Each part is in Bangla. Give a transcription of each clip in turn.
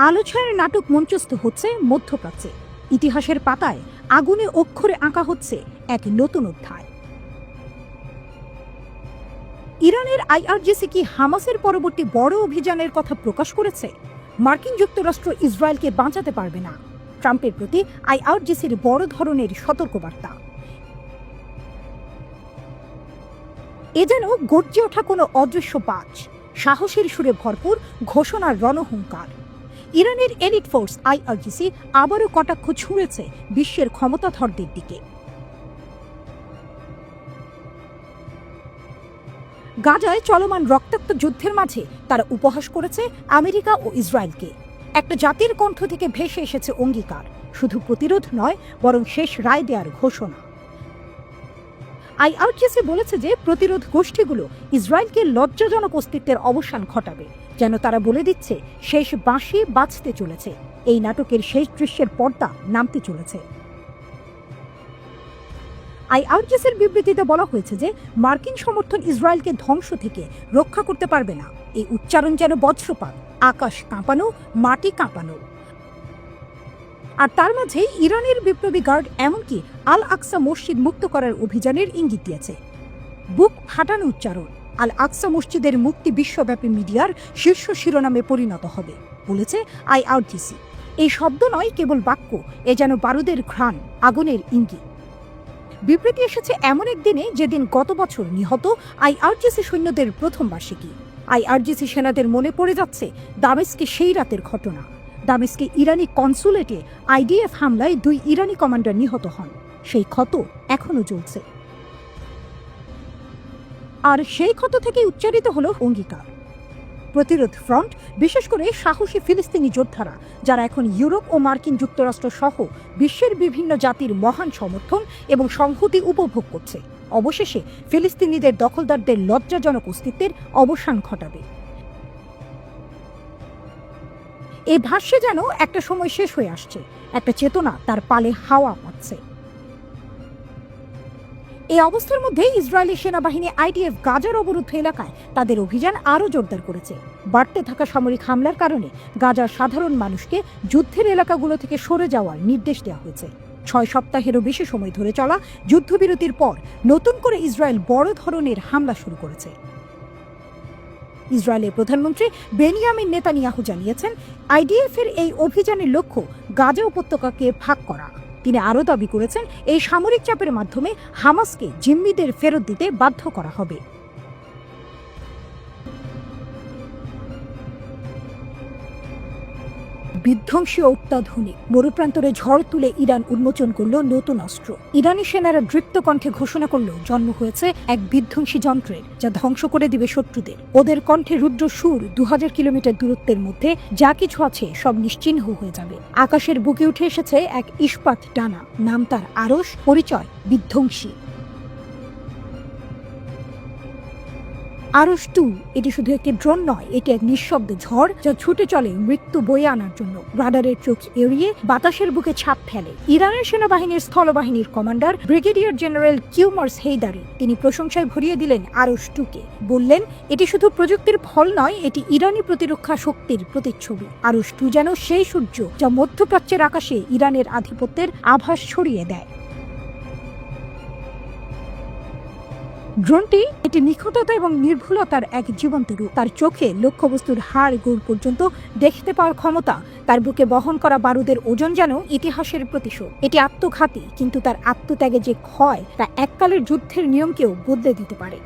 আলো ছায়ার নাটক মঞ্চস্থ হচ্ছে মধ্যপ্রাচ্যে। ইতিহাসের পাতায় আগুনে অক্ষরে আঁকা হচ্ছে এক নতুন অধ্যায়। ইরানের আইআরজিসি কি হামাসের পরবর্তী বড় অভিযানের কথা প্রকাশ করেছে? মার্কিন যুক্তরাষ্ট্র ইসরায়েলকে বাঁচাতে পারবে না, ট্রাম্পের প্রতি আইআরজিসির বড় ধরনের সতর্কবার্তা। এ যেন গর্জে ওঠা কোনো অদৃশ্য বাজ, সাহসের সুরে ভরপুর ঘোষণার রণহুঙ্কার। ইরানের এলিট ফোর্স আইআরজিসি আবারও কটাক্ষ ছুঁড়েছে বিশ্বের ক্ষমতাধরদের দিকে। গাজায় চলমান রক্তাক্ত যুদ্ধের মাঝে তারা উপহাস করেছে আমেরিকা ও ইসরায়েলকে। একটা জাতির কণ্ঠ থেকে ভেসে এসেছে অঙ্গীকার, শুধু প্রতিরোধ নয় বরং শেষ রায় দেওয়ার ঘোষণা। আইআরজিসি বলেছে যে প্রতিরোধ গোষ্ঠীগুলো ইসরায়েলকে লজ্জাজনক অস্তিত্বের অবসান ঘটাবে, যেন তারা বলে দিচ্ছে শেষ বাঁশি বাজতে চলেছে, এই নাটকের শেষ দৃশ্যের পর্দা নামতে চলেছে। আইআরজিসির বিবৃতিতে বলা হয়েছে যে মার্কিন সমর্থন ইসরায়েলকে ধ্বংস থেকে রক্ষা করতে পারবে না। এই উচ্চারণ যেন বজ্রপাত, আকাশ কাঁপানো, মাটি কাঁপানো। আর তার মাঝে ইরানের বিপ্লবী গার্ড এমনকি আল আকসা মসজিদ মুক্ত করার অভিযানের ইঙ্গিত দিয়েছে। বুক ফাটানো উচ্চারণ, আল আকসা মসজিদের মুক্তি বিশ্বব্যাপী মিডিয়ার শীর্ষ শিরোনামে পরিণত হবে বলেছে আইআরজিসি। এই শব্দ নয় কেবল বাক্য, এ যেন বারুদের ঘ্রাণ, আগুনের ইঙ্গিত। বিবৃতি এসেছে এমন একদিনে যেদিন গত বছর নিহত আইআরজিসি সৈন্যদের প্রথম বার্ষিকী। আইআরজিসি সেনাদের মনে পড়ে যাচ্ছে দামেস্কে সেই রাতের ঘটনা। দামেস্কে ইরানি কনসুলেটে আইডিএফ হামলায় 2 ইরানি কমান্ডার নিহত হন। সেই ক্ষত এখনো চলছে। আর সেই ক্ষত থেকে উচ্চারিত হলো অঙ্গীকার। প্রতিরোধ ফ্রন্ট, বিশেষ করে সাহসী ফিলিস্তিনি যোদ্ধারা, যারা এখন ইউরোপ ও মার্কিন যুক্তরাষ্ট্র সহ বিশ্বের বিভিন্ন জাতির মহান সমর্থন এবং সংহতি উপভোগ করছে, অবশেষে ফিলিস্তিনিদের দখলদারদের লজ্জাজনক অস্তিত্বের অবসান ঘটাবে। এই ভাষ্যে যেন একটা সময় শেষ হয়ে আসছে, একটা চেতনা তার পালে হাওয়া পাচ্ছে। এই অবস্থার মধ্যে ইসরায়েলি সেনাবাহিনী আইডিএফ গাজার অবরুদ্ধ এলাকায় তাদের অভিযান আরও জোরদার করেছে। বাড়তে থাকা সামরিক হামলার কারণে গাজার সাধারণ মানুষকে যুদ্ধের এলাকাগুলো থেকে সরে যাওয়ার নির্দেশ দেওয়া হয়েছে। 6 সপ্তাহেরও বেশি সময় ধরে চলা যুদ্ধবিরতির পর নতুন করে ইসরায়েল বড় ধরনের হামলা শুরু করেছে। ইসরায়েলের প্রধানমন্ত্রী বেনিয়ামিন নেতানিয়াহু জানিয়েছেন, আইডিএফের এই অভিযানের লক্ষ্য গাজা উপত্যকাকে ভাগ করা। তিনি আরও দাবি করেছেন, এই সামরিক চাপের মাধ্যমে হামাসকে জিম্মিদের ফেরত দিতে বাধ্য করা হবে। বিধ্বংসী ও অত্যাধুনিক মরুপ্রান্তরে ঝড় তুলে ইরান উন্মোচন করল নতুন অস্ত্র। ইরানি সেনারা দৃপ্ত কণ্ঠে ঘোষণা করল জন্ম হয়েছে এক বিধ্বংসী যন্ত্রের, যা ধ্বংস করে দিবে শত্রুদের। ওদের কণ্ঠে রুদ্র সুর, 2000 কিলোমিটার দূরত্বের মধ্যে যা কিছু আছে সব নিশ্চিহ্ন হয়ে যাবে। আকাশের বুকে উঠে এসেছে এক ইস্পাত ডানা, নাম তার আরশ, পরিচয় বিধ্বংসী। আরশ 2 এটি শুধু একটি ড্রোন নয়, এটি এক নিঃশব্দ ঝড় যা ছুটে চলে মৃত্যু বয়ে আনার জন্য। রাডারের চোখ এড়িয়ে বাতাসের বুকে ছাপ ফেলে। ইরানের সেনাবাহিনীর স্থলবাহিনীর কমান্ডার ব্রিগেডিয়ার জেনারেল কিউমার্স হেইদারি তিনি প্রশংসায় ভরিয়ে দিলেন আরশ 2কে। বললেন, এটি শুধু প্রযুক্তির ফল নয়, এটি ইরানি প্রতিরক্ষা শক্তির প্রতিচ্ছবি। আরশ 2 যেন সেই সূর্য যা মধ্যপ্রাচ্যের আকাশে ইরানের আধিপত্যের আভাস ছড়িয়ে দেয়। ড্রোনটি এটি নিখুঁততা এবং নির্ভুলতার এক জীবন্ত রূপ। তার চোখে লক্ষ্যবস্তুর হাড় গোড় পর্যন্ত দেখতে পাওয়ার ক্ষমতা, তার বুকে বহন করা বারুদের ওজন যেন ইতিহাসের প্রতিশোধ। এটি আত্মঘাতী, কিন্তু তার আত্মত্যাগে যে ক্ষয় তা এককালের যুদ্ধের নিয়মকেও বদলে দিতে পারে।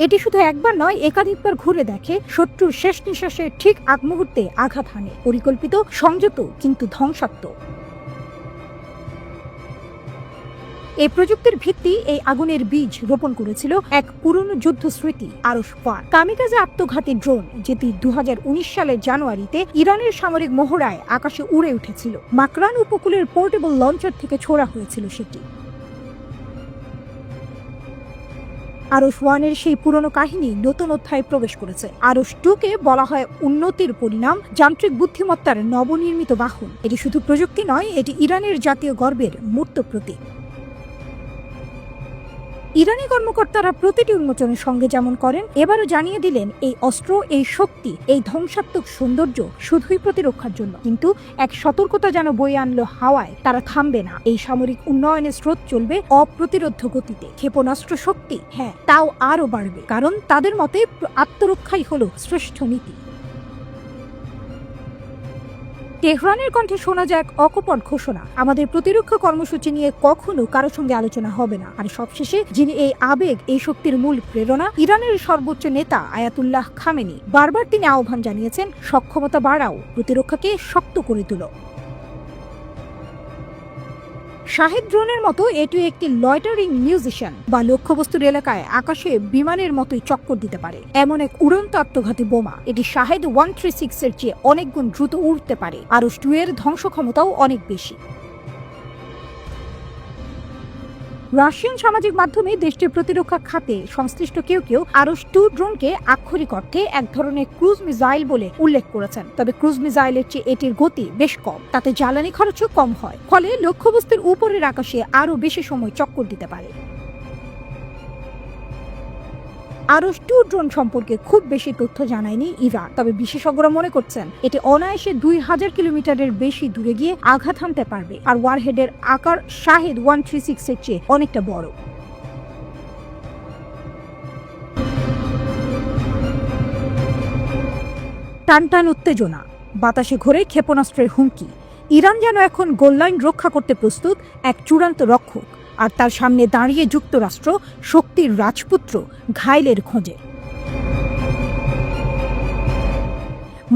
এটি শুধু একবার নয়, একাধিকবার ঘুরে দেখে শত্রুর শেষ নিঃশ্বাসের ঠিক আগ মুহূর্তে আঘাত হানে। পরিকল্পিত, সংযত, কিন্তু ধ্বংসাত্মক। এই প্রযুক্তির ভিত্তি, এই আগুনের বীজ রোপণ করেছিল এক পুরনো যুদ্ধ স্মৃতি, আরশ 1 কামিকাজে আত্মঘাতী ড্রোন, যেটি 2019 সালের জানুয়ারিতে ইরানের সামরিক মহড়ায় আকাশে উড়ে উঠেছিল। মাকরান উপকূলের পোর্টেবল লঞ্চার থেকে ছোড়া হয়েছিল সেটি। আরশ 1 এর সেই পুরনো কাহিনী নতুন অধ্যায়ে প্রবেশ করেছে। আরশ 2কে বলা হয় উন্নতির পরিণাম, যান্ত্রিক বুদ্ধিমত্তার নবনির্মিত বাহন। এটি শুধু প্রযুক্তি নয়, এটি ইরানের জাতীয় গর্বের মূর্ত প্রতীক। ইরানি কর্মকর্তারা প্রতিটি উন্মোচনের সঙ্গে যেমন করেন, এবারও জানিয়ে দিলেন এই অস্ত্র, এই শক্তি, এই ধ্বংসাত্মক সৌন্দর্য শুধুই প্রতিরক্ষার জন্য। কিন্তু এক সতর্কতা যেন বয়ে আনলো হাওয়ায়, তারা থামবে না। এই সামরিক উন্নয়নের স্রোত চলবে অপ্রতিরোধ্য গতিতে। ক্ষেপণাস্ত্র শক্তি, হ্যাঁ, তাও আরও বাড়বে, কারণ তাদের মতে আত্মরক্ষাই হলো শ্রেষ্ঠ নীতি। তেহরানের কণ্ঠে শোনা যায় এক অকপট ঘোষণা, আমাদের প্রতিরক্ষা কর্মসূচি নিয়ে কখনো কারো সঙ্গে আলোচনা হবে না। আর সবশেষে যিনি এই আবেগ, এই শক্তির মূল প্রেরণা, ইরানের সর্বোচ্চ নেতা আয়াতুল্লাহ খামেনি। বারবার তিনি আহ্বান জানিয়েছেন, সক্ষমতা বাড়াও, প্রতিরক্ষাকে শক্ত করে তুলো। শাহেদ ড্রোনের মতো এটি একটি লয়টারিং মিউজিশিয়ান বা লক্ষ্যবস্তুর এলাকায় আকাশে বিমানের মতোই চক্কর দিতে পারে এমন এক উড়ন্ত আত্মঘাতী বোমা। এটি শাহেদ 136 এর চেয়ে অনেক গুণ দ্রুত উড়তে পারে, আর আরশ 2 এর ধ্বংস ক্ষমতাও অনেক বেশি। রাশিয়ান সামাজিক মাধ্যমে দেশটির প্রতিরক্ষা খাতে সংশ্লিষ্ট কেউ কেউ আরশ 2 ড্রোনকে আক্ষরিক অর্থে এক ধরনের ক্রুজ মিসাইল বলে উল্লেখ করেছেন। তবে ক্রুজ মিসাইলের চেয়ে এটির গতি বেশ কম, তাতে জ্বালানি খরচও কম হয়, ফলে লক্ষ্যবস্তুর উপরের আকাশে আরও বেশি সময় চক্কর দিতে পারে। আরশ 2 ড্রোন সম্পর্কে খুব বেশি তথ্য জানায়নি ইরান, তবে বিশেষজ্ঞরা মনে করছেন এটি অনায়াসে 2000 কিলোমিটারের বেশি দূরে গিয়ে আঘাত হানতে পারবে, আর ওয়ারহেডের আকার শাহেদ 136 এর চেয়ে অনেকটা বড়। টানটান উত্তেজনা, বাতাসে ঘোরে ক্ষেপণাস্ত্রের হুমকি। ইরান যেন এখন গোললাইন রক্ষা করতে প্রস্তুত এক চূড়ান্ত রক্ষক, আর তার সামনে দাঁড়িয়ে যুক্তরাষ্ট্র, শক্তির রাজপুত্র, ঘাইলের খোঁজে।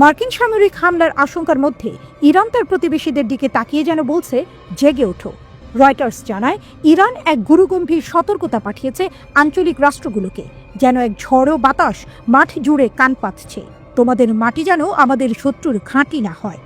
মার্কিন সামরিক হামলার আশঙ্কার মধ্যে ইরান তার প্রতিবেশীদের দিকে তাকিয়ে যেন বলছে, জেগে ওঠো। রয়টার্স জানায়, ইরান এক গুরুগম্ভীর সতর্কতা পাঠিয়েছে আঞ্চলিক রাষ্ট্রগুলোকে, যেন এক ঝড়ো বাতাস মাঠ জুড়ে কান পাতছে। তোমাদের মাটি যেন আমাদের শত্রুর ঘাঁটি না হয়।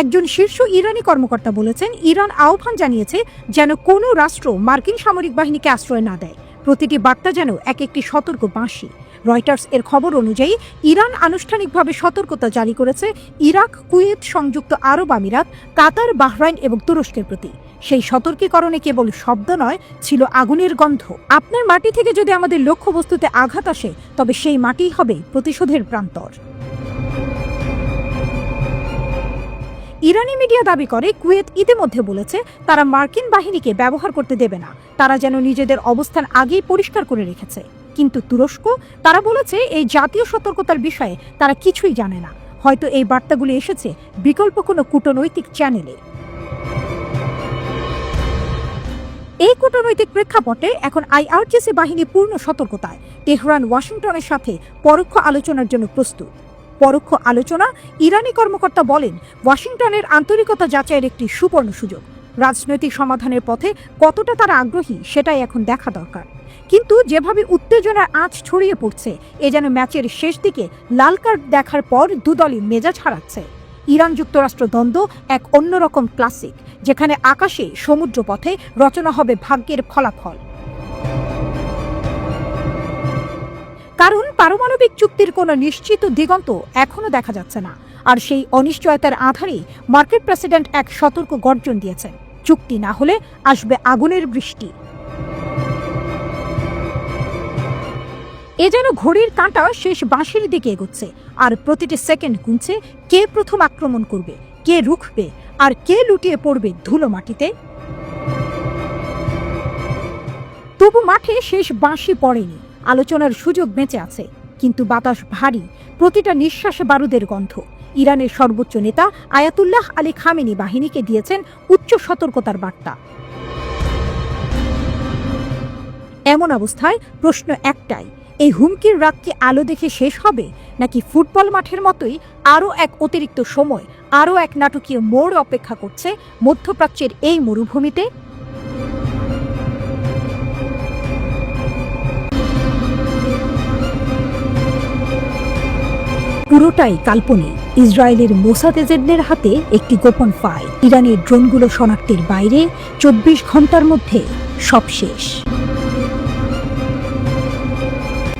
একজন শীর্ষ ইরানি কর্মকর্তা বলেছেন, ইরান আহ্বান জানিয়েছে যেন কোনো রাষ্ট্র মার্কিন সামরিক বাহিনীকে আশ্রয় না দেয়। প্রতিটি বার্তা যেন এক একটি সতর্ক বাঁশি। রয়টার্স এর খবর অনুযায়ী ইরান আনুষ্ঠানিকভাবে সতর্কতা জারি করেছে ইরাক, কুয়েত, সংযুক্ত আরব আমিরাত, কাতার, বাহরাইন এবং তুরস্কের প্রতি। সেই সতর্কীকরণে কেবল শব্দ নয়, ছিল আগুনের গন্ধ। আপনার মাটি থেকে যদি আমাদের লক্ষ্যবস্তুতে আঘাত আসে, তবে সেই মাটিই হবে প্রতিশোধের প্রান্তর। ইরানি মিডিয়া দাবি করে, কুয়েত ইতিমধ্যে বলেছে তারা মার্কিন বাহিনীকে ব্যবহার করতে দেবে না, তারা যেন নিজেদের অবস্থান আগেই পরিষ্কার করে রেখেছে। কিন্তু তুরস্ক, তারা বলেছে এই জাতীয় সতর্কতার বিষয়ে তারা কিছুই জানে না। হয়তো এই বার্তাগুলি এসেছে বিকল্প কোনো কূটনৈতিক চ্যানেলে। এই কূটনৈতিক প্রেক্ষাপটে এখন আইআরজিসি বাহিনী পূর্ণ সতর্কতায়। তেহরান ওয়াশিংটনের সাথে পরোক্ষ আলোচনার জন্য প্রস্তুত। পরোক্ষ আলোচনা, ইরানি কর্মকর্তা বলেন, ওয়াশিংটনের আন্তরিকতা যাচাইয়ের একটি সুবর্ণ সুযোগ। রাজনৈতিক সমাধানের পথে কতটা তারা আগ্রহী সেটাই এখন দেখা দরকার। কিন্তু যেভাবে উত্তেজনার আঁচ ছড়িয়ে পড়ছে, এ যেন ম্যাচের শেষ দিকে লাল কার্ড দেখার পর দুদলই মেজাজ হারাচ্ছে। ইরান যুক্তরাষ্ট্র দ্বন্দ্ব এক অন্যরকম ক্লাসিক, যেখানে আকাশে সমুদ্র পথে রচনা হবে ভাগ্যের ফলাফল। কারণ পারমাণবিক চুক্তির কোনো নিশ্চিত দিগন্ত এখনো দেখা যাচ্ছে না, আর সেই অনিশ্চয়তার আধারেই মার্কিন প্রেসিডেন্ট এক সতর্ক গর্জন দিয়েছেন, চুক্তি না হলে আসবে আগুনের বৃষ্টি। এ যেন ঘড়ির কাঁটা শেষ বাঁশির দিকে এগোচ্ছে, আর প্রতিটি সেকেন্ড গুনছে কে প্রথম আক্রমণ করবে, কে রুখবে, আর কে লুটিয়ে পড়বে ধুলো মাটিতে। তবু মাঠে শেষ বাঁশি পড়েনি, আলোচনার সুযোগ বেঁচে আছে। কিন্তু বাতাস ভারী, প্রতিটা নিঃশ্বাসে বারুদের গন্ধ। ইরানের সর্বোচ্চ নেতা আয়াতুল্লাহ আলী খামেনি বাহিনীকে দিয়েছেন উচ্চ সতর্কতার বার্তা। এমন অবস্থায় প্রশ্ন একটাই, এই হুমকির রাত কি আলো দেখে শেষ হবে, নাকি ফুটবল মাঠের মতোই আরও এক অতিরিক্ত সময়, আরও এক নাটকীয় মোড় অপেক্ষা করছে মধ্যপ্রাচ্যের এই মরুভূমিতে? পুরোটাই কাল্পনিক। ইসরায়েলের মোসাদ এজেন্টদের হাতে একটি গোপন ফাইল। ইরানের ড্রোনগুলো শনাক্তের বাইরে, 24 ঘন্টার মধ্যে সব শেষ।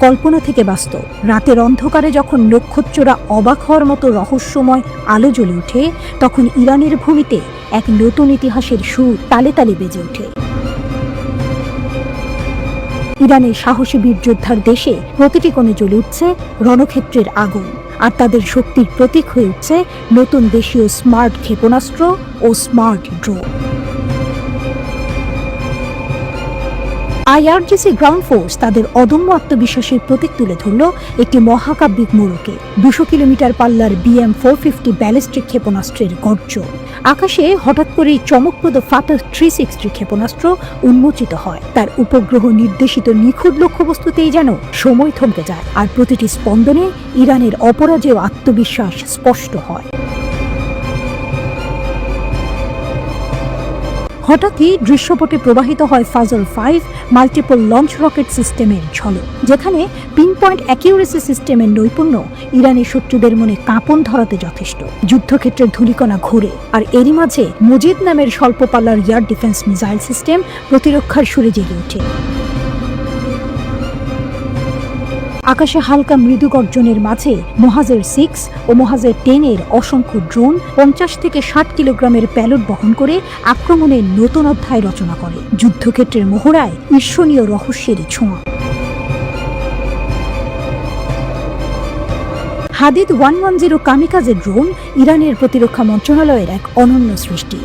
কল্পনা থেকে বাস্তব। রাতের অন্ধকারে যখন নক্ষত্ররা অবাক হওয়ার মতো রহস্যময় আলো জ্বলে ওঠে, তখন ইরানের ভূমিতে এক নতুন ইতিহাসের সুর তালে তালে বেজে ওঠে। ইরানের সাহসী বীর যোদ্ধার দেশে প্রতিটি কোণে জ্বলে উঠছে রণক্ষেত্রের আগুন, আর তাদের শক্তির প্রতীক হয়ে উঠছে নতুন দেশীয় স্মার্ট ক্ষেপণাস্ত্র ও smart drone. IRGC ground force তাদের অদম্য আত্মবিশ্বাসের প্রতীক তুলে ধরল একটি মহাকাব্যিক মোড়কে 200 কিলোমিটার পাল্লার BM-450 ব্যালিস্টিক ক্ষেপণাস্ত্রের গর্জন। আকাশে হঠাৎ করেই চমকপ্রদ ফাতাহ 360 ক্ষেপণাস্ত্র উন্মোচিত হয়। তার উপগ্রহ নির্দেশিত নিখুঁত লক্ষ্যবস্তুতেই যেন সময় থমকে যায়, আর প্রতিটি স্পন্দনে ইরানের অপরাজেয় আত্মবিশ্বাস স্পষ্ট হয়। হঠাৎই দৃশ্যপটে প্রবাহিত হয় ফাজল 5 মাল্টিপল লঞ্চ রকেট সিস্টেমের ঝলক, যেখানে পিন পয়েন্ট অ্যাকিউরেসি সিস্টেমের নৈপুণ্য ইরানের শত্রুদের মনে কাঁপন ধরাতে যথেষ্ট। যুদ্ধক্ষেত্রের ধূলিকণা ঘোরে, আর এরই মাঝে মজিদ নামের স্বল্প পাল্লার এয়ার ডিফেন্স মিসাইল সিস্টেম প্রতিরক্ষার সুরে জেগে ওঠে। আকাশে হালকা মৃদু গর্জনের মাঝে মোহাজের 6 ও মোহাজের 10 এর অসংখ্য ড্রোন 50 থেকে 60 কিলোগ্রামের প্যালট বহন করে আক্রমণের নতুন অধ্যায় রচনা করে। যুদ্ধক্ষেত্রের মোহরায় ঈর্ষণীয় রহস্যের ছোঁয়া। হাদিদ 110 কামিকাজে ড্রোন ইরানের প্রতিরক্ষা মন্ত্রণালয়ের এক অনন্য সৃষ্টি।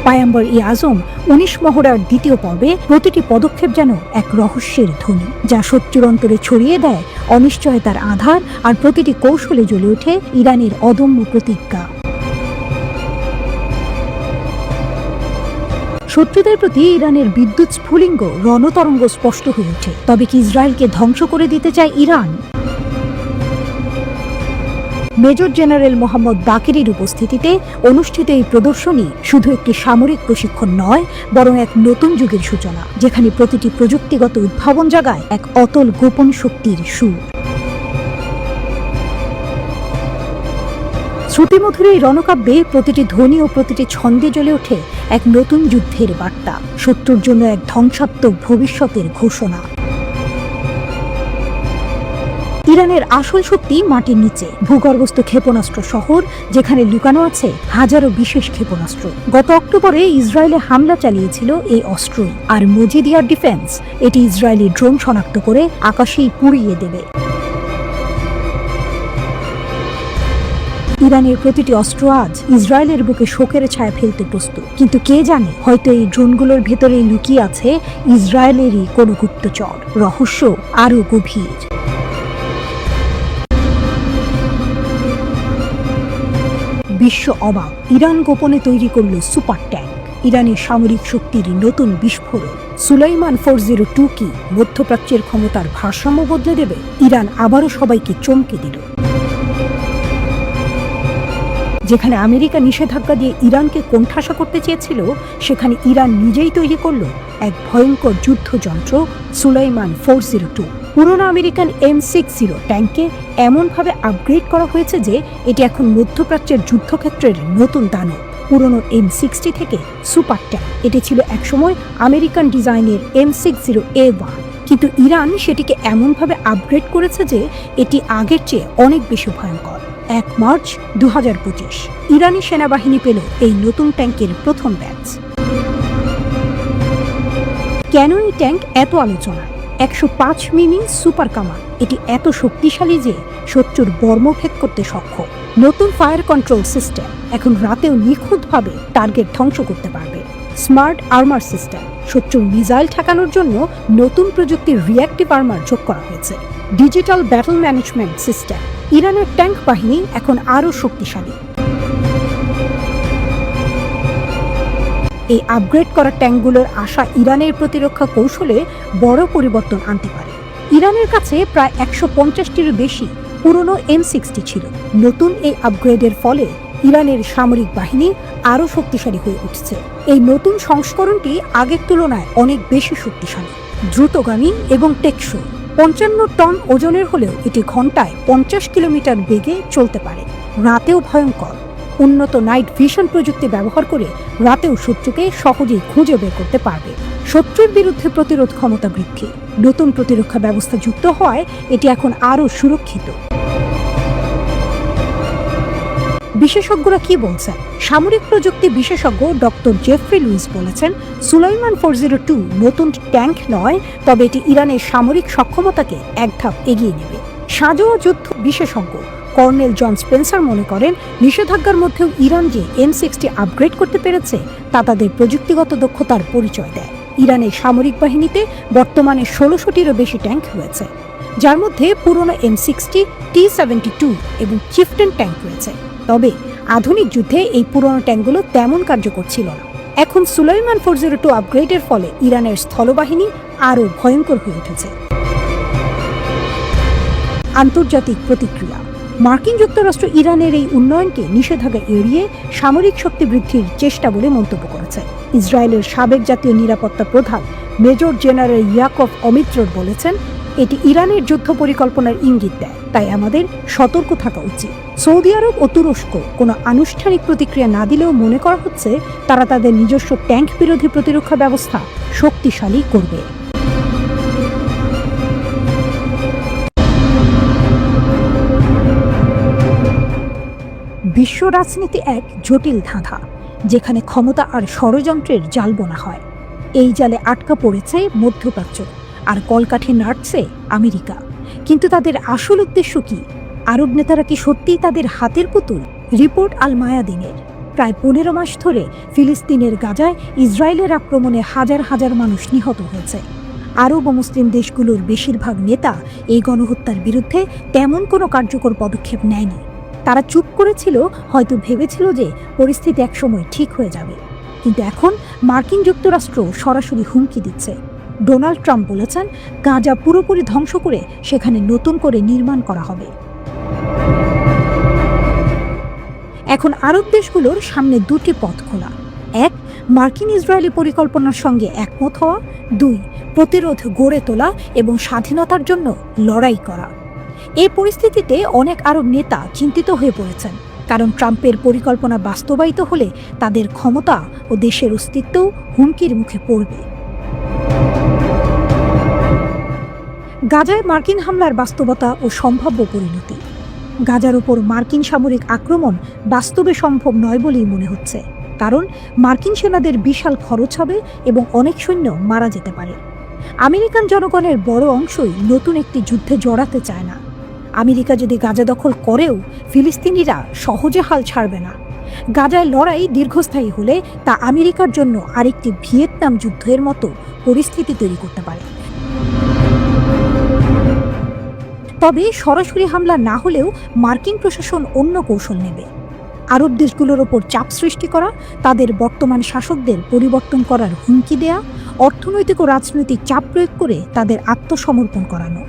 পায়াম্বর-ই-আজম 19 মহড়ার দ্বিতীয় পর্বে প্রতিটি পদক্ষেপ যেন এক রহস্যের ধ্বনি, যা শত্রুর অন্তরে ছড়িয়ে দেয় অনিশ্চয়তার আধার, আর প্রতিটি কৌশলে জ্বলে ওঠে ইরানের অদম্য প্রতিজ্ঞা। শত্রুদের প্রতি ইরানের বিদ্যুৎ স্ফুলিঙ্গ রণতরঙ্গ স্পষ্ট হয়ে ওঠে। তবে কি ইসরায়েলকে ধ্বংস করে দিতে চায় ইরান? মেজর জেনারেল মোহাম্মদ বাকেরের উপস্থিতিতে অনুষ্ঠিত এই প্রদর্শনী শুধু একটি সামরিক প্রশিক্ষণ নয়, বরং এক নতুন যুগের সূচনা, যেখানে প্রতিটি প্রযুক্তিগত উদ্ভাবন জাগায় এক অতল গোপন শক্তির সুর। শ্রুতিমধুর এই রণকাব্যে প্রতিটি ধ্বনি ও প্রতিটি ছন্দে জ্বলে ওঠে এক নতুন যুদ্ধের বার্তা, শত্রুর জন্য এক ধ্বংসাত্মক ভবিষ্যতের ঘোষণা। ইরানের আসল শক্তি মাটির নিচে, ভূগর্ভস্থ ক্ষেপণাস্ত্র শহর, যেখানে লুকানো আছে হাজারো বিশেষ ক্ষেপণাস্ত্র। গত অক্টোবরে ইসরায়েলে হামলা চালিয়েছিল এই অস্ত্রই, আর মজিদ এয়ার ডিফেন্স এটি ইসরায়েলি ড্রোন শনাক্ত করে আকাশেই পুড়িয়ে দেবে। ইরানের প্রতিটি অস্ত্র আজ ইসরায়েলের বুকে শোকের ছায়া ফেলতে প্রস্তুত, কিন্তু কে জানে, হয়তো এই ড্রোনগুলোর ভেতরে লুকিয়ে আছে ইসরায়েলেরই কোনো গুপ্তচর। রহস্য আরো গভীর। বিশ্ব অবাক, ইরান গোপনে তৈরি করল সুপার ট্যাঙ্ক, ইরানের সামরিক শক্তির নতুন বিস্ফোরণ। সুলাইমান 402 কি মধ্যপ্রাচ্যের ক্ষমতার ভারসাম্য বদলে দেবে? ইরান আবারও সবাইকে চমকে দিল। যেখানে আমেরিকা নিষেধাজ্ঞা দিয়ে ইরানকে কোণঠাসা করতে চেয়েছিল, সেখানে ইরান নিজেই তৈরি করল এক ভয়ঙ্কর যুদ্ধযন্ত্র সুলাইমান 402। পুরনো আমেরিকান M60 ট্যাঙ্কে এমনভাবে আপগ্রেড করা হয়েছে যে এটি এখন মধ্যপ্রাচ্যের যুদ্ধক্ষেত্রের নতুন দানব। পুরনো M60 থেকে সুপার ট্যাঙ্ক, এটি ছিল একসময় আমেরিকান ডিজাইনের M60A1, কিন্তু ইরান সেটিকে এমনভাবে আপগ্রেড করেছে যে এটি আগের চেয়ে অনেক বেশি ভয়ঙ্কর। 1 মার্চ 2025 ইরানি সেনাবাহিনী পেল এই নতুন ট্যাঙ্কের প্রথম ব্যাচ। কেন এই ট্যাঙ্ক এত আলোচনা? 105 মিমি সুপার কামান, এটি এত শক্তিশালী যে শত্রুর বর্মভেদ করতে সক্ষম। নতুন ফায়ার কন্ট্রোল সিস্টেম, এখন রাতেও নিখুঁতভাবে টার্গেট ধ্বংস করতে পারবে। স্মার্ট আর্মার সিস্টেম, শত্রুর মিসাইল ঠেকানোর জন্য নতুন প্রযুক্তির রিঅ্যাক্টিভ আর্মার যোগ করা হয়েছে। ডিজিটাল ব্যাটল ম্যানেজমেন্ট সিস্টেম, ইরানের ট্যাঙ্ক বাহিনী এখন আরও শক্তিশালী। এই আপগ্রেড করা ট্যাঙ্কগুলোর আশা ইরানের প্রতিরক্ষা কৌশলে বড় পরিবর্তন আনতে পারে। ইরানের কাছে প্রায় 150টিরও বেশি পুরনো M60 ছিল। নতুন এই আপগ্রেডের ফলে ইরানের সামরিক বাহিনী আরও শক্তিশালী হয়ে উঠছে। এই নতুন সংস্করণটি আগের তুলনায় অনেক বেশি শক্তিশালী, দ্রুতগামী এবং টেকসই। 55 টন ওজনের হলেও এটি ঘন্টায় 50 কিলোমিটার বেগে চলতে পারে। রাতেও ভয়ঙ্কর, উন্নত নাইট ভিশন প্রযুক্তি ব্যবহার করে রাতেও শত্রুকে সহজেই খুঁজে বের করতে পারবে। শত্রুর বিরুদ্ধে প্রতিরোধ ক্ষমতা বৃদ্ধি, নতুন প্রতিরক্ষা ব্যবস্থা যুক্ত হওয়ায় এটি এখন আরও সুরক্ষিত। বিশেষজ্ঞরা কি বলছেন? সামরিক প্রযুক্তি বিশেষজ্ঞ ডক্টর জেফ্রি লুইস বলেছেন, সুলাইমান 402 নতুন ট্যাঙ্ক নয়, তবে এটি ইরানের সামরিক সক্ষমতাকে এক ধাপ এগিয়ে নেবে। সাঁজোয়া যুদ্ধ বিশেষজ্ঞ কর্নেল জন স্পেন্সার মনে করেন, নিষেধাজ্ঞার মধ্যেও ইরান যে M60 আপগ্রেড করতে পেরেছে তা তাদের প্রযুক্তিগত দক্ষতার পরিচয় দেয়। ইরানের সামরিক বাহিনীতে বর্তমানে 1600টিরও বেশি ট্যাঙ্ক রয়েছে, যার মধ্যে পুরনো M60, T-72 এবং চিফটেন ট্যাঙ্ক রয়েছে। তবে আধুনিক যুদ্ধে এই পুরনো ট্যাঙ্কগুলো তেমন কার্যকর ছিল না। এখন সুলাইমান 402 আপগ্রেডের ফলে ইরানের স্থলবাহিনী আরও ভয়ঙ্কর হয়ে উঠেছে। আন্তর্জাতিক প্রতিক্রিয়া। মার্কিন যুক্তরাষ্ট্র ইরানের এই উন্নয়নকে নিষেধাজ্ঞা এড়িয়ে সামরিক শক্তি বৃদ্ধির চেষ্টা বলে মন্তব্য করেছে। ইসরায়েলের সাবেক জাতীয় নিরাপত্তা প্রধান মেজর জেনারেল ইয়াকভ অমিত্রর বলেছেন, এটি ইরানের যুদ্ধ পরিকল্পনার ইঙ্গিত দেয়, তাই আমাদের সতর্ক থাকা উচিত। সৌদি আরব ও তুরস্ক কোনো আনুষ্ঠানিক প্রতিক্রিয়া না দিলেও মনে করা হচ্ছে তারা তাদের নিজস্ব ট্যাঙ্ক বিরোধী প্রতিরক্ষা ব্যবস্থা শক্তিশালী করবে। বিশ্ব রাজনীতি এক জটিল ধাঁধা, যেখানে ক্ষমতা আর ষড়যন্ত্রের জাল বোনা হয়। এই জালে আটকা পড়েছে মধ্যপ্রাচ্য, আর কলকাঠি নাড়ছে আমেরিকা। কিন্তু তাদের আসল উদ্দেশ্য কি? আরব নেতারা কি সত্যিই তাদের হাতের পুতুল? রিপোর্ট আল মায়াদিনের। প্রায় 15 মাস ধরে ফিলিস্তিনের গাজায় ইসরায়েলের আক্রমণে হাজার হাজার মানুষ নিহত হয়েছে। আরব ও মুসলিম দেশগুলোর বেশিরভাগ নেতা এই গণহত্যার বিরুদ্ধে তেমন কোনো কার্যকর পদক্ষেপ নেয়নি। তারা চুপ করেছিল, হয়তো ভেবেছিল যে পরিস্থিতি একসময় ঠিক হয়ে যাবে। কিন্তু এখন মার্কিন যুক্তরাষ্ট্র সরাসরি হুমকি দিচ্ছে। ডোনাল্ড ট্রাম্প বলেছেন, গাজা পুরোপুরি ধ্বংস করে সেখানে নতুন করে নির্মাণ করা হবে। এখন আরব দেশগুলোর সামনে দুটি পথ খোলা। এক, মার্কিন ইসরায়েলি পরিকল্পনার সঙ্গে একমত হওয়া। দুই, প্রতিরোধ গড়ে তোলা এবং স্বাধীনতার জন্য লড়াই করা। এই পরিস্থিতিতে অনেক আরব নেতা চিন্তিত হয়ে পড়েছেন, কারণ ট্রাম্পের পরিকল্পনা বাস্তবায়িত হলে তাদের ক্ষমতা ও দেশের অস্তিত্বও হুমকির মুখে পড়বে। গাজায় মার্কিন হামলার বাস্তবতা ও সম্ভাব্য পরিণতি। গাজার উপর মার্কিন সামরিক আক্রমণ বাস্তবে সম্ভব নয় বলেই মনে হচ্ছে, কারণ মার্কিন সেনাদের বিশাল খরচ হবে এবং অনেক সৈন্য মারা যেতে পারে। আমেরিকান জনগণের বড় অংশই নতুন একটি যুদ্ধে জড়াতে চায় না। আমেরিকা যদি গাজা দখল করেও ফিলিস্তিনিরা সহজে হাল ছাড়বে না। গাজায় লড়াই দীর্ঘস্থায়ী হলে তা আমেরিকার জন্য আরেকটি ভিয়েতনাম যুদ্ধের মতো পরিস্থিতি তৈরি করতে পারে। তবে সরাসরি হামলা না হলেও মার্কিন প্রশাসন অন্য কৌশল নেবে। আরব দেশগুলোর ওপর চাপ সৃষ্টি করা, তাদের বর্তমান শাসকদের পরিবর্তন করার হুমকি দেয়া, অর্থনৈতিক ও রাজনৈতিক চাপ প্রয়োগ করে তাদের আত্মসমর্পণ করানো।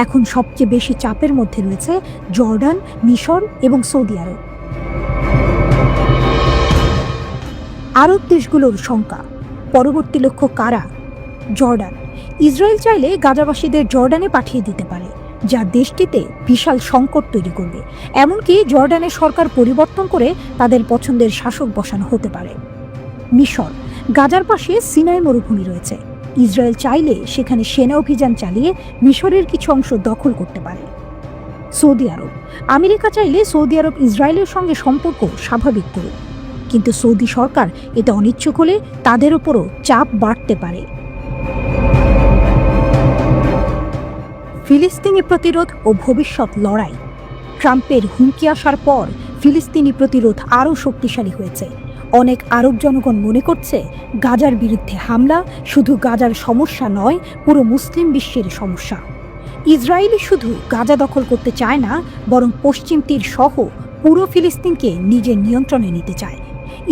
এখন সবচেয়ে বেশি চাপের মধ্যে রয়েছে জর্ডান, মিশর এবং সৌদি আরব। আরব দেশগুলোর শঙ্কা, পরবর্তী লক্ষ্য কারা? জর্ডান। ইসরায়েল চাইলে গাজাবাসীদের জর্ডানে পাঠিয়ে দিতে পারে, যা দেশটিতে বিশাল সংকট তৈরি করবে। এমনকি জর্ডানের সরকার পরিবর্তন করে তাদের পছন্দের শাসক বসানো হতে পারে। মিশর। গাজার পাশে সিনাই মরুভূমি রয়েছে। ইসরায়েল চাইলে সেখানে সেনা অভিযান চালিয়ে মিশরের কিছু অংশ দখল করতে পারে। সৌদি আরব। আমেরিকা চাইলে সৌদি আরব ইসরায়েলের সঙ্গে সম্পর্ক স্বাভাবিক করুক, কিন্তু সৌদি সরকার এতে অনিচ্ছুক হলে তাদের উপরও চাপ বাড়তে পারে। ফিলিস্তিনি প্রতিরোধ ও ভবিষ্যৎ লড়াই। ট্রাম্পের হুমকি আসার পর ফিলিস্তিনি প্রতিরোধ আরও শক্তিশালী হয়েছে। অনেক আরব জনগণ মনে করছে গাজার বিরুদ্ধে হামলা শুধু গাজার সমস্যা নয়, পুরো মুসলিম বিশ্বের সমস্যা। ইসরায়েলি শুধু গাজা দখল করতে চায় না, বরং পশ্চিম তীর সহ পুরো ফিলিস্তিনকে নিজের নিয়ন্ত্রণে নিতে চায়।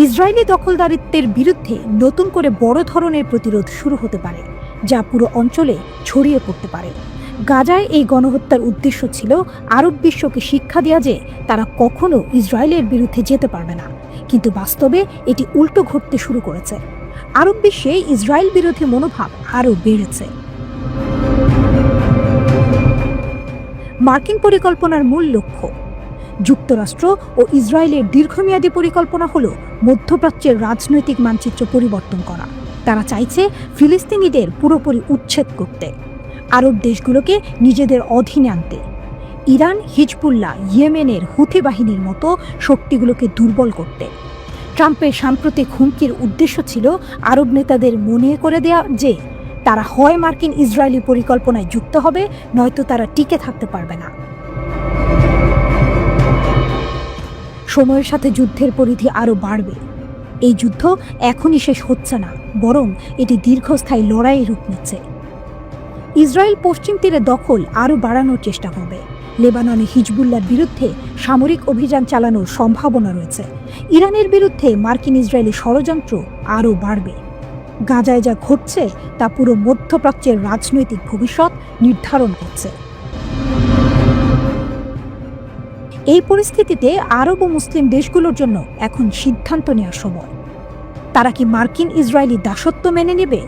ইসরায়েলি দখলদারিত্বের বিরুদ্ধে নতুন করে বড় ধরনের প্রতিরোধ শুরু হতে পারে, যা পুরো অঞ্চলে ছড়িয়ে পড়তে পারে। গাজায় এই গণহত্যার উদ্দেশ্য ছিল আরব বিশ্বকে শিক্ষা দেওয়া যে তারা কখনো ইসরায়েলের বিরুদ্ধে যেতে পারবে না, কিন্তু বাস্তবে এটি উল্টো ঘটতে শুরু করেছে। আরব বিশ্বে ইসরায়েল বিরোধী মনোভাব আরও বেড়েছে। মার্কিন পরিকল্পনার মূল লক্ষ্য। যুক্তরাষ্ট্র ও ইসরায়েলের দীর্ঘমেয়াদী পরিকল্পনা হল মধ্যপ্রাচ্যের রাজনৈতিক মানচিত্র পরিবর্তন করা। তারা চাইছে ফিলিস্তিনিদের পুরোপুরি উচ্ছেদ করতে, আরব দেশগুলোকে নিজেদের অধীনে আনতে। ইরান, হিজবুল্লাহ, ইয়েমেনের হুথি বাহিনীর মতো শক্তিগুলোকে দুর্বল করতে। ট্রাম্পের সাম্প্রতিক হুমকির উদ্দেশ্য ছিল আরব নেতাদের মনে করে দেয়া যে তারা হয় মার্কিন ইসরায়েলি পরিকল্পনায় যুক্ত হবে, নয়তো তারা টিকে থাকতে পারবে না। সময়ের সাথে যুদ্ধের পরিধি আরও বাড়বে। এই যুদ্ধ এখনই শেষ হচ্ছে না, বরং এটি দীর্ঘস্থায়ী লড়াইয়ের রূপ নিচ্ছে। ইসরায়েল পশ্চিম তীরে দখল আরও বাড়ানোর চেষ্টা করবে। লেবাননে হিজবুল্লাহর বিরুদ্ধে সামরিক অভিযান চালানোর সম্ভাবনা রয়েছে। ইরানের বিরুদ্ধে মার্কিন ইসরায়েলি ষড়যন্ত্র আরও বাড়বে। গাজায় যা ঘটছে তা পুরো মধ্যপ্রাচ্যের রাজনৈতিক ভবিষ্যৎ নির্ধারণ করছে। এই পরিস্থিতিতে আরব ও মুসলিম দেশগুলোর জন্য এখন সিদ্ধান্ত নেওয়ার সময়। তারা কি মার্কিন ইসরায়েলি দাসত্ব মেনে নেবে,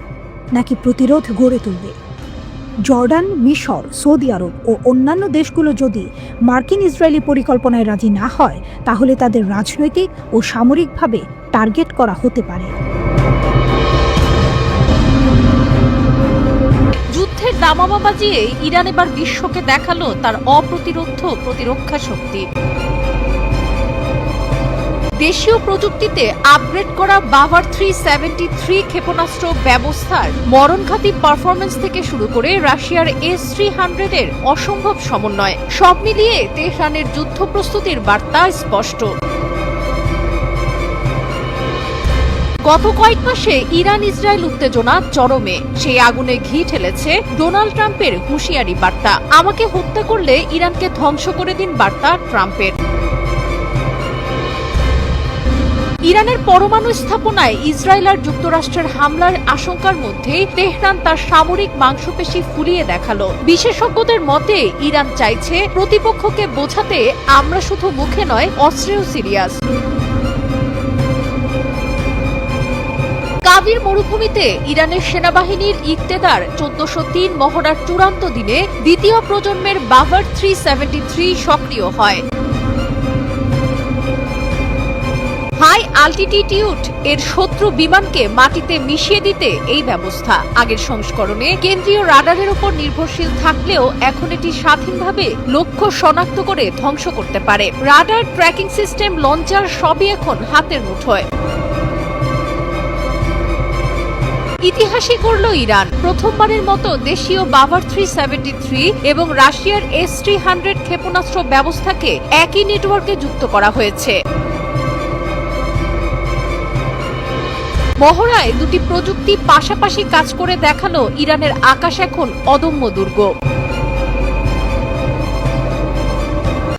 নাকি প্রতিরোধ গড়ে তুলবে? জর্ডান, মিশর, সৌদি আরব ও অন্যান্য দেশগুলো যদি মার্কিন ইসরায়েলি পরিকল্পনায় রাজি না হয়, তাহলে তাদের রাজনৈতিক ও সামরিকভাবে টার্গেট করা হতে পারে। যুদ্ধের দামামা বাজিয়ে ইরান এবার বিশ্বকে দেখালো তার অপ্রতিরোধ্য প্রতিরক্ষা শক্তি। দেশীয় প্রযুক্তিতে আপগ্রেড করা বাভার 373 ক্ষেপণাস্ত্র ব্যবস্থার মরণঘাতী পারফরমেন্স থেকে শুরু করে রাশিয়ার S-300 এর অসম্ভব সমন্বয়, সব মিলিয়ে তেহরানের যুদ্ধ প্রস্তুতির বার্তা স্পষ্ট। গত কয়েক মাসে ইরান ইসরায়েল উত্তেজনা চরমে। সেই আগুনে ঘি ঠেলেছে ডোনাল্ড ট্রাম্পের হুঁশিয়ারি বার্তা। আমাকে হত্যা করলে ইরানকে ধ্বংস করে দিন বার্তা ট্রাম্পের। ইরানের পরমাণু স্থাপনায় ইসরায়েল আর যুক্তরাষ্ট্রের হামলার আশঙ্কার মধ্যে তেহরান তার সামরিক মাংসপেশি ফুলিয়ে দেখালো। বিশেষজ্ঞদের মতে ইরান চাইছে প্রতিপক্ষকে বোঝাতে আমরা শুধু মুখে নয়, অস্ত্রেও সিরিয়াস। কাবির মরুভূমিতে ইরানের সেনাবাহিনীর ইকতেদার 1403 মহড়ার চূড়ান্ত দিনে দ্বিতীয় প্রজন্মের বাভার 373 সক্রিয় হয়। হাই অ্যালটিটিউড এর শত্রু বিমানকে মাটিতে মিশিয়ে দিতে এই ব্যবস্থা। আগের সংস্করণে কেন্দ্রীয় রাডারের উপর নির্ভরশীল থাকলেও এখন এটি স্বাধীনভাবে লক্ষ্য শনাক্ত করে ধ্বংস করতে পারে। রাডার, ট্র্যাকিং সিস্টেম, লঞ্চার সবই এখন হাতের মুঠোয়। ইতিহাসই করল ইরান। প্রথমবারের মতো দেশীয় বাভার 373 এবং রাশিয়ার S-300 ক্ষেপণাস্ত্র ব্যবস্থাকে একই নেটওয়ার্কে যুক্ত করা হয়েছে। মহড়ায় দুটি প্রযুক্তি পাশাপাশি কাজ করে দেখালো ইরানের আকাশ এখন অদম্য দুর্গ।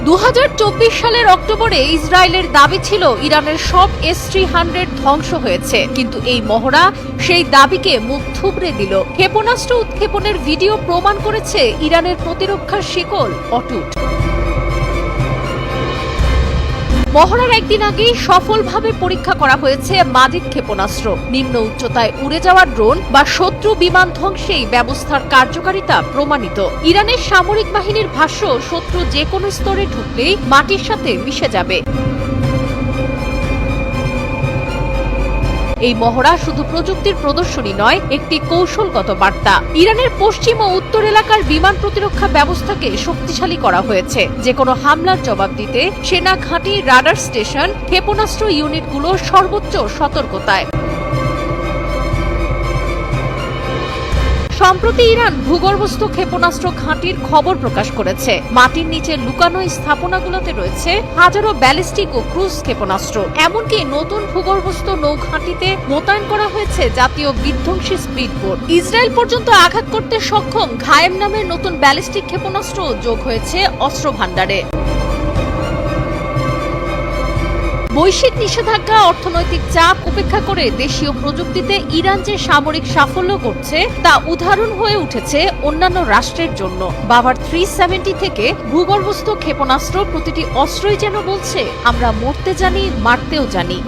2024 সালের অক্টোবরে ইসরায়েলের দাবি ছিল ইরানের সব S-300 ধ্বংস হয়েছে, কিন্তু এই মহড়া সেই দাবিকে মুখ থুবড়ে দিল। ক্ষেপণাস্ত্র উৎক্ষেপণের ভিডিও প্রমাণ করেছে ইরানের প্রতিরক্ষার শিকল অটুট। মহড়ার একদিন আগেই সফলভাবে পরীক্ষা করা হয়েছে মাজিদ ক্ষেপণাস্ত্র। নিম্ন উচ্চতায় উড়ে যাওয়া ড্রোন বা শত্রু বিমান ধ্বংসেই ব্যবস্থার কার্যকারিতা প্রমাণিত। ইরানের সামরিক বাহিনীর ভাষ্য, শত্রু যে কোনো স্তরে ঢুকলেই মাটির সাথে মিশে যাবে। এই মহড়া শুধু প্রযুক্তির প্রদর্শনী নয়, একটি কৌশলগত বার্তা। ইরানের পশ্চিম ও উত্তর এলাকার বিমান প্রতিরক্ষা ব্যবস্থাকে শক্তিশালী করা হয়েছে। যে কোনো হামলার জবাব দিতে সেনা ঘাঁটি, রাডার স্টেশন, ক্ষেপণাস্ত্র ইউনিটগুলো সর্বোচ্চ সতর্কতায়। সম্প্রতি ইরান ভূগর্ভস্থ ক্ষেপণাস্ত্র ঘাঁটির খবর প্রকাশ করেছে। মাটির নিচে লুকানো স্থাপনাগুলোতে রয়েছে হাজারো ব্যালিস্টিক ও ক্রুজ ক্ষেপণাস্ত্র। এমনকি নতুন ভূগর্ভস্থ নৌঘাঁটিতে মোতায়েন করা হয়েছে জাতীয় বিধ্বংসী স্পিডবোট। ইসরায়েল পর্যন্ত আঘাত করতে সক্ষম ঘায়েম নামের নতুন ব্যালিস্টিক ক্ষেপণাস্ত্র যোগ হয়েছে অস্ত্র ভাণ্ডারে। বৈশ্বিক নিষেধাজ্ঞা, অর্থনৈতিক চাপ উপেক্ষা করে দেশীয় প্রযুক্তিতে ইরান যে সামরিক সাফল্য করছে তা উদাহরণ হয়ে উঠেছে অন্যান্য রাষ্ট্রের জন্য। বাভার 370 থেকে ভূগর্ভস্থ ক্ষেপণাস্ত্র প্রতিটি অস্ত্রই যেন বলছে, আমরা মরতে জানি, মারতেও জানি।